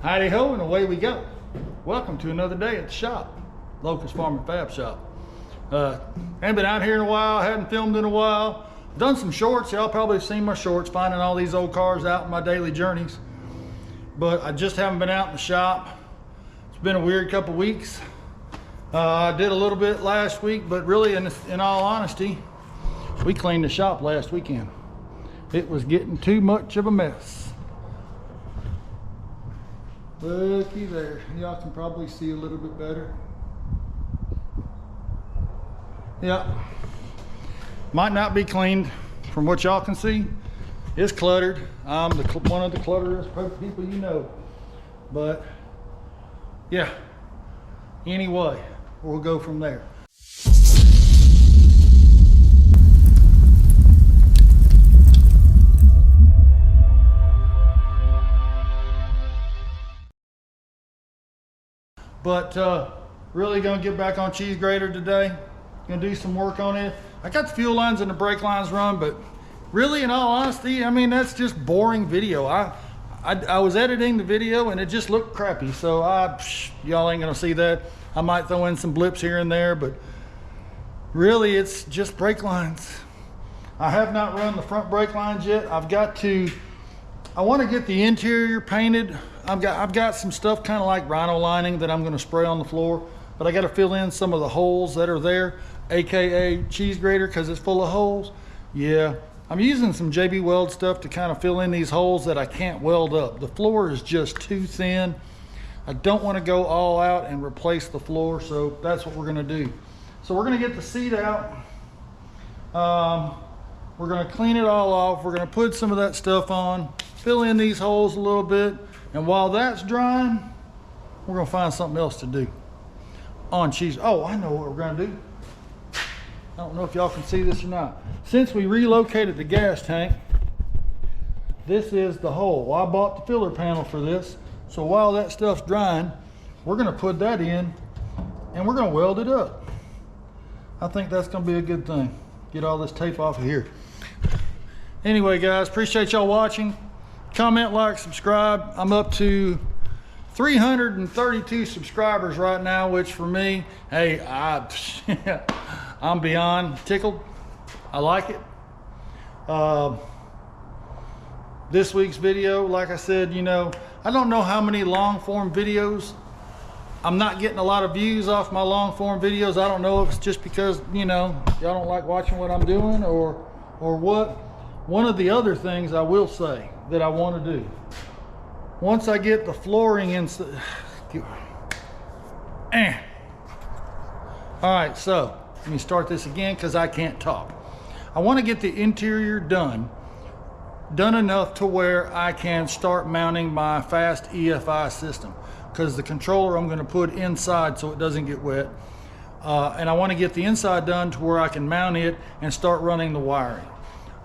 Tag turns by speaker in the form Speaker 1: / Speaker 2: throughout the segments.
Speaker 1: Howdy ho, and away we go. Welcome to another day at the shop, Locust Farm and Fab Shop. Haven't been out here in a while, hadn't filmed in a while. Done some shorts, y'all probably have seen my shorts, finding all these old cars out in my daily journeys. But I just haven't been out in the shop. It's been a weird couple weeks. I did a little bit last week, but really in all honesty, we cleaned the shop last weekend. It was getting too much of a mess. Looky there, y'all can probably see a little bit better. Yeah, might not be cleaned from what y'all can see. It's cluttered. I'm one of the clutterest people you know. But yeah, anyway, we'll go from there. But really gonna get back on Cheesegrater today. Gonna do some work on it. I got the fuel lines and the brake lines run, but really, in all honesty, I mean, that's just boring video. I was editing the video and it just looked crappy, so y'all ain't gonna see that. I might throw in some blips here and there, but really it's just brake lines. I have not run the front brake lines yet. I want to get the interior painted. I've got some stuff kind of like rhino lining that I'm going to spray on the floor, but I got to fill in some of the holes that are there, aka Cheesegrater, because it's full of holes. Yeah, I'm using some JB Weld stuff to kind of fill in these holes that I can't weld up. The floor is just too thin. I don't want to go all out and replace the floor, so that's what we're going to do. So we're going to get the seat out. We're going to clean it all off. We're going to put some of that stuff on, fill in these holes a little bit, and while that's drying, we're going to find something else to do on cheese. Oh, I know what we're going to do. I don't know if y'all can see this or not. Since we relocated the gas tank, this is the hole. I bought the filler panel for this, so while that stuff's drying, we're going to put that in and we're going to weld it up. I think that's going to be a good thing. Get all this tape off of here. Anyway, guys, appreciate y'all watching. Comment, like, subscribe. I'm up to 332 subscribers right now, which for me, hey, I'm beyond tickled. I like it. This week's video, like I said, you know, I don't know how many long form videos. I'm not getting a lot of views off my long form videos. I don't know if it's just because, you know, y'all don't like watching what I'm doing or what. One of the other things I will say that I want to do, once I get the flooring in, all right, so let me start this again because I can't talk. I want to get the interior done enough to where I can start mounting my fast EFI system, because the controller I'm going to put inside so it doesn't get wet, and I want to get the inside done to where I can mount it and start running the wiring.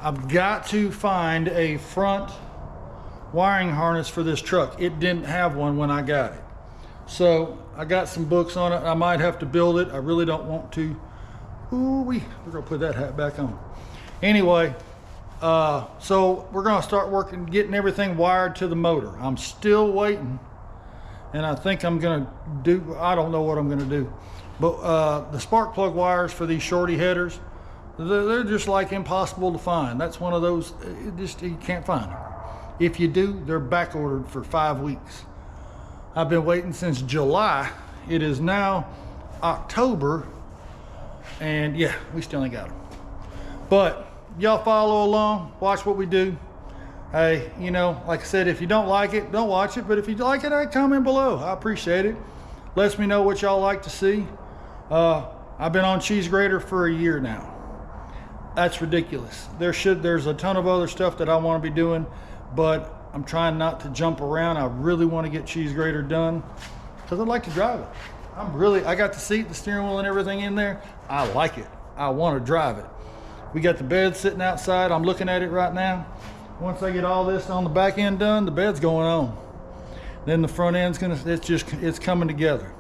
Speaker 1: I've got to find a front wiring harness for this truck. It didn't have one when I got it, so I got some books on it. I might have to build it. I really don't want to. We're gonna put that hat back on. Anyway, so we're gonna start working, getting everything wired to the motor. I'm still waiting, and I think I'm gonna do, I don't know what I'm gonna do, but the spark plug wires for these shorty headers, they're just like impossible to find. That's one of those, you can't find them. If you do, they're back ordered for 5 weeks. I've been waiting since July. It is now October, and yeah, we still ain't got them. But y'all follow along, watch what we do. Hey, you know, like I said, if you don't like it, don't watch it. But if you like it, comment below. I appreciate it. Lets me know what y'all like to see. I've been on Cheesegrater for a year now. That's ridiculous. There's a ton of other stuff that I want to be doing, but I'm trying not to jump around. I really want to get Cheesegrater done because I'd like to drive it. I got the seat, the steering wheel and everything in there. I like it. I want to drive it. We got the bed sitting outside. I'm looking at it right now. Once I get all this on the back end done, the bed's going on. Then the front end's it's coming together.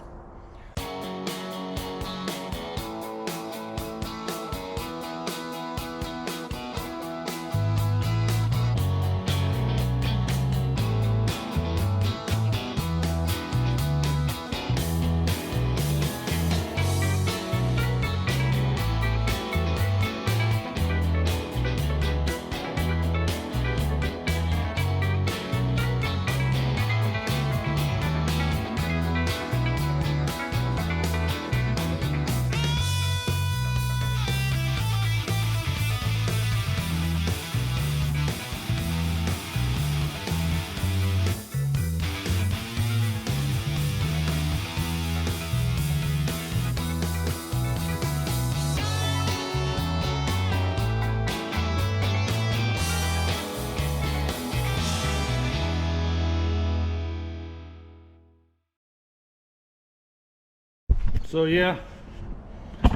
Speaker 1: So yeah,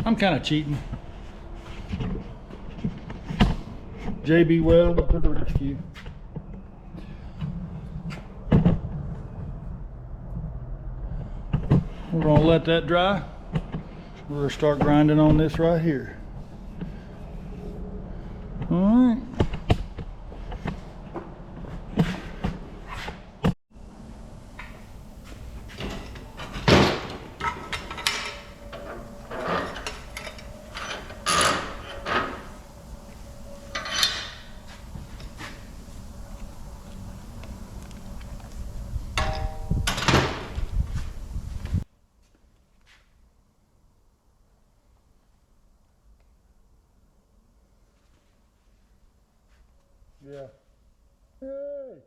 Speaker 1: I'm kind of cheating. JB Weld to the rescue. We're gonna let that dry. We're gonna start grinding on this right here. All right. Yeah. Hey.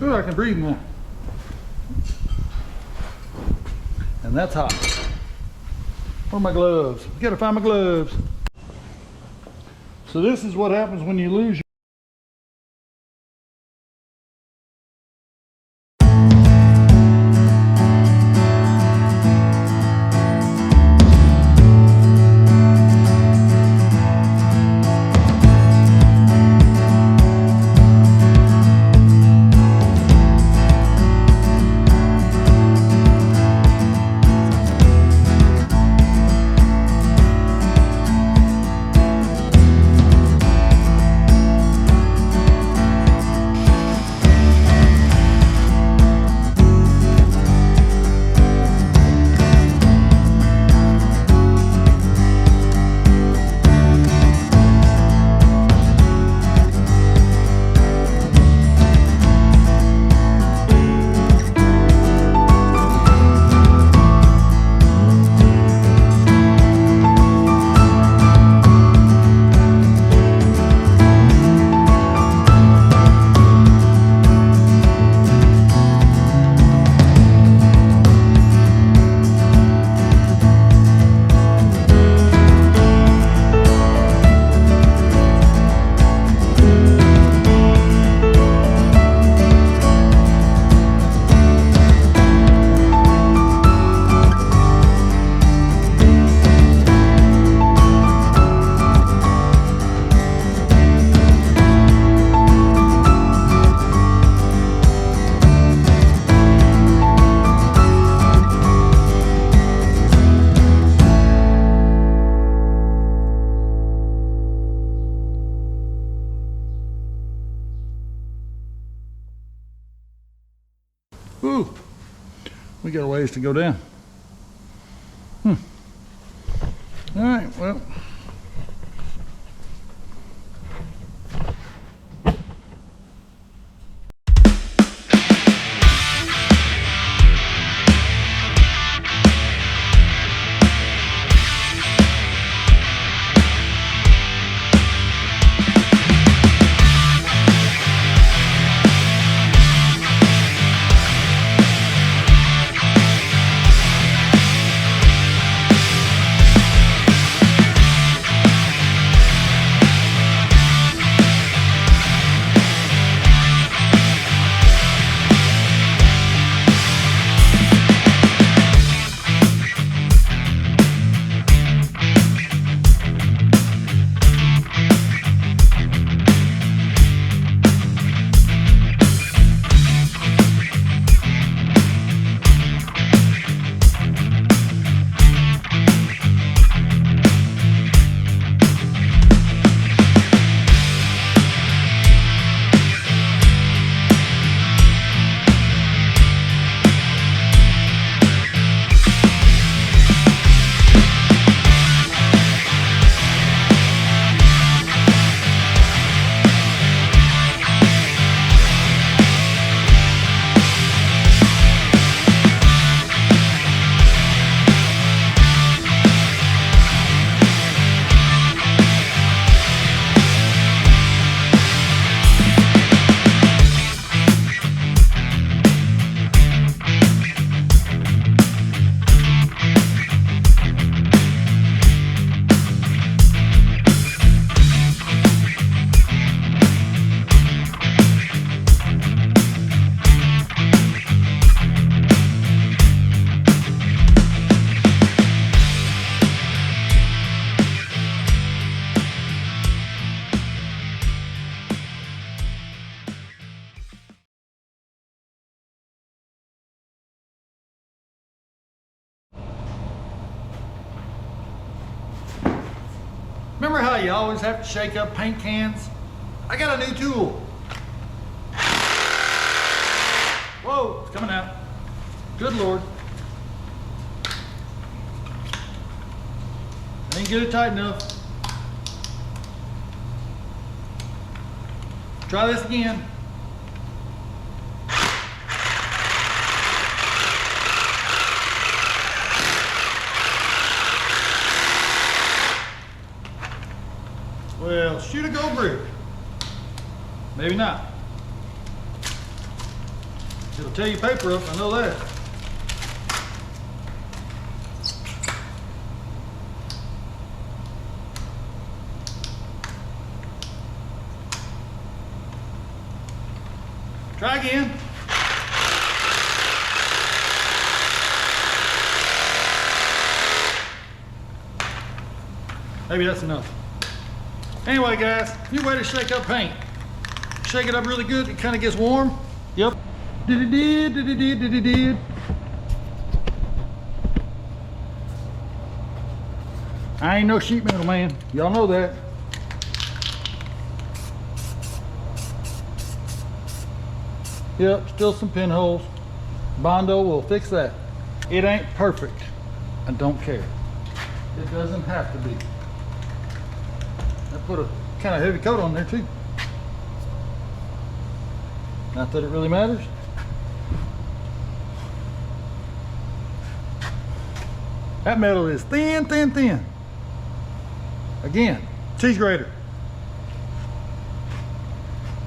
Speaker 1: Ooh, I can breathe now. And that's hot. Where are my gloves? I gotta find my gloves. So this is what happens when you lose your Ooh, we got a ways to go down. All right, well. why you always have to shake up paint cans? I got a new tool. Whoa, it's coming out. Good Lord. Ain't get it tight enough. Try this again. Well, shoot a go brick. Maybe not. It'll tear your paper up, I know that. Try again. Maybe that's enough. Anyway, guys, new way to shake up paint. Shake it up really good, it kind of gets warm. Yep. Did. I ain't no sheet metal man. Y'all know that. Yep, still some pinholes. Bondo will fix that. It ain't perfect. I don't care. It doesn't have to be. I put a kind of heavy coat on there too. Not that it really matters. That metal is thin, thin, thin. Again, Cheesegrater.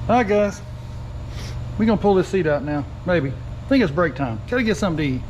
Speaker 1: All right, guys. We're gonna pull this seat out now, maybe. I think it's break time. Gotta get something to eat.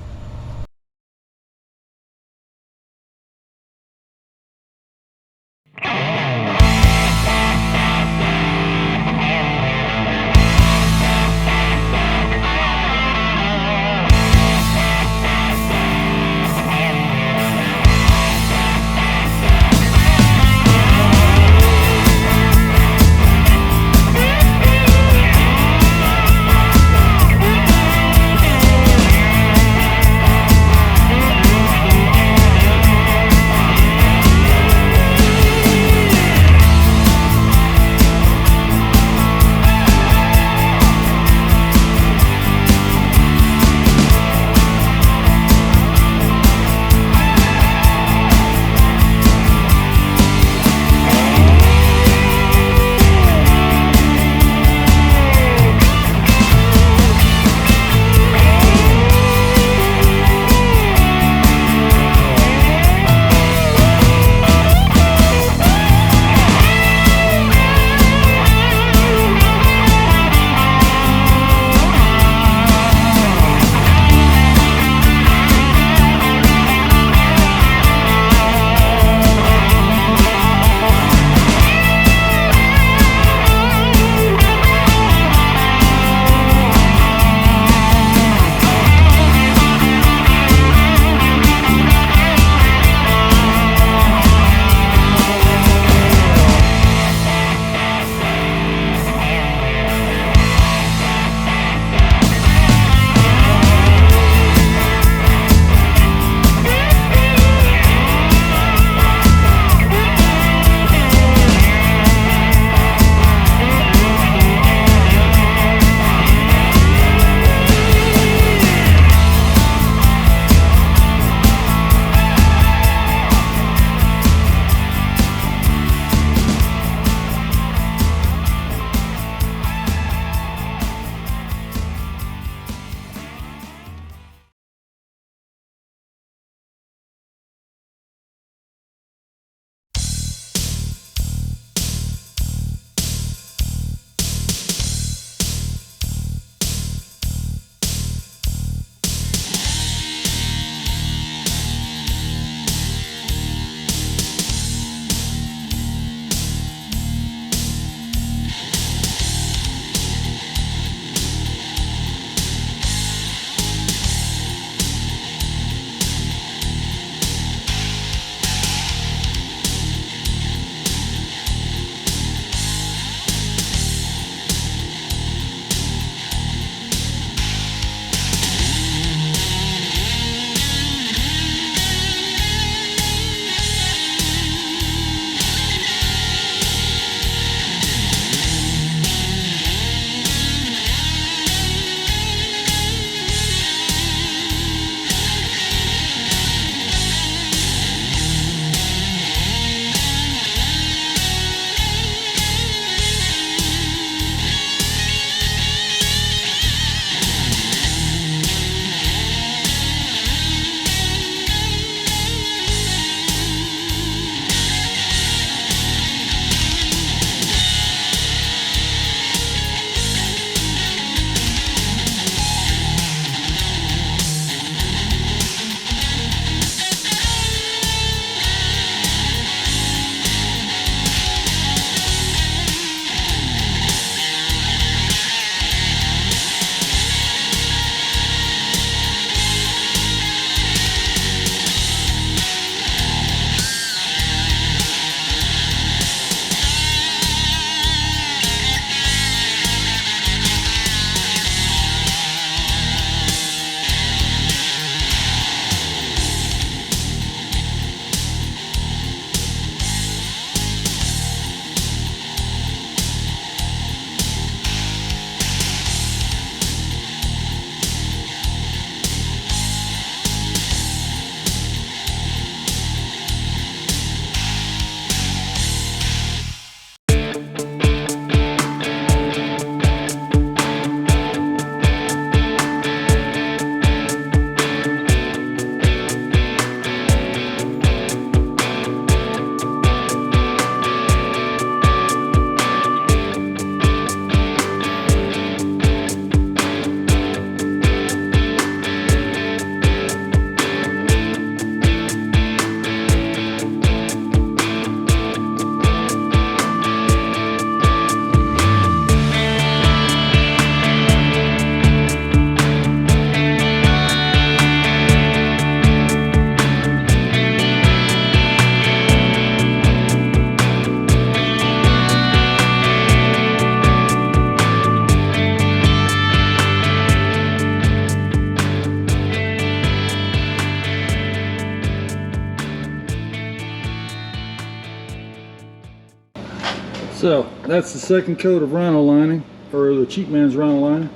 Speaker 1: So that's the second coat of rhino lining, or the cheap man's rhino lining.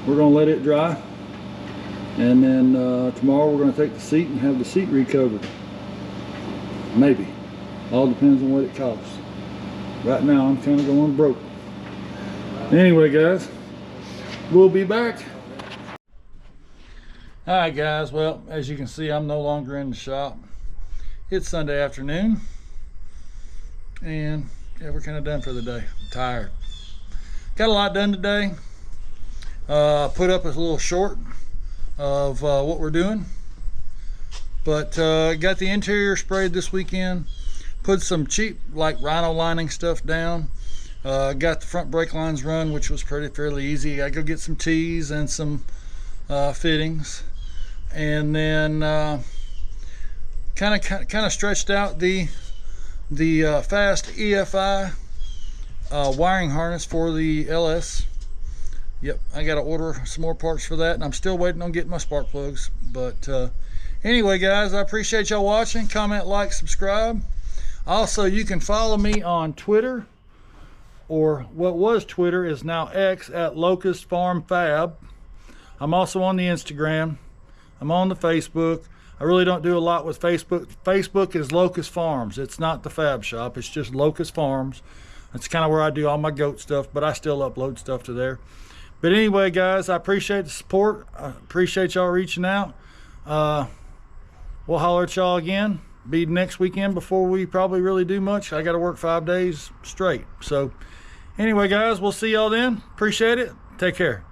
Speaker 1: We're gonna let it dry, and then tomorrow we're gonna take the seat and have the seat recovered. Maybe. All depends on what it costs. Right now I'm kind of going broke. Anyway guys, we'll be back. Alright guys, well, as you can see, I'm no longer in the shop. It's Sunday afternoon, and yeah, we're kind of done for the day. I'm tired. Got a lot done today. Put up a little short of what we're doing, but got the interior sprayed this weekend. Put some cheap like rhino lining stuff down. Got the front brake lines run, which was fairly easy. I go get some tees and some fittings, and then kind of stretched out the fast EFI wiring harness for the LS. Yep, I got to order some more parts for that, and I'm still waiting on getting my spark plugs. But anyway guys, I appreciate y'all watching. Comment, like, subscribe. Also, you can follow me on Twitter, or what was Twitter is now X, at Locust Farm Fab. I'm also on the Instagram. I'm on the Facebook. I really don't do a lot with Facebook. Facebook is Locust Farms. It's not the Fab Shop. It's just Locust Farms. That's kind of where I do all my goat stuff, but I still upload stuff to there. But anyway, guys, I appreciate the support. I appreciate y'all reaching out. We'll holler at y'all again. Be next weekend before we probably really do much. I got to work 5 days straight. So anyway, guys, we'll see y'all then. Appreciate it. Take care.